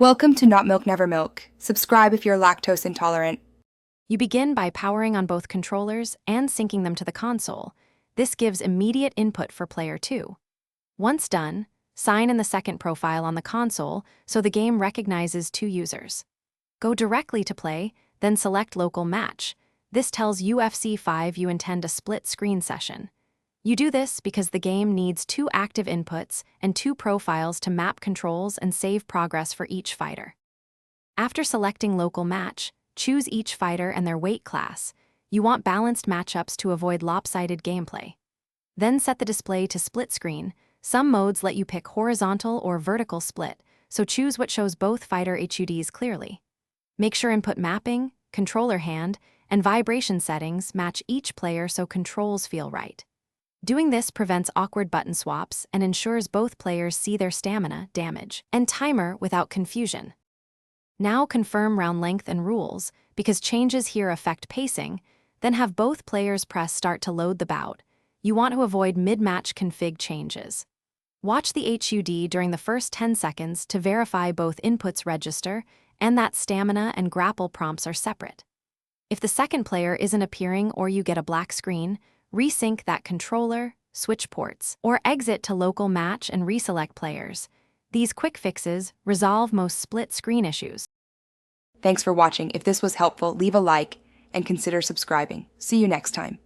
Welcome to Not Milk Never Milk. Subscribe if you're lactose intolerant. You begin by powering on both controllers and syncing them to the console. This gives immediate input for player 2. Once done, sign in the second profile on the console so the game recognizes 2 users. Go directly to play, then select Local Match. This tells UFC 5 you intend a split screen session. You do this because the game needs 2 active inputs and 2 profiles to map controls and save progress for each fighter. After selecting Local Match, choose each fighter and their weight class. You want balanced matchups to avoid lopsided gameplay. Then set the display to split screen. Some modes let you pick horizontal or vertical split, so choose what shows both fighter HUDs clearly. Make sure input mapping, controller hand, and vibration settings match each player so controls feel right. Doing this prevents awkward button swaps and ensures both players see their stamina, damage, and timer without confusion. Now confirm round length and rules, because changes here affect pacing, then have both players press start to load the bout. You want to avoid mid-match config changes. Watch the HUD during the first 10 seconds to verify both inputs register and that stamina and grapple prompts are separate. If the second player isn't appearing or you get a black screen, resync that controller, switch ports, or exit to Local Match and reselect players. These quick fixes resolve most split screen issues. Thanks for watching. If this was helpful, leave a like and consider subscribing. See you next time.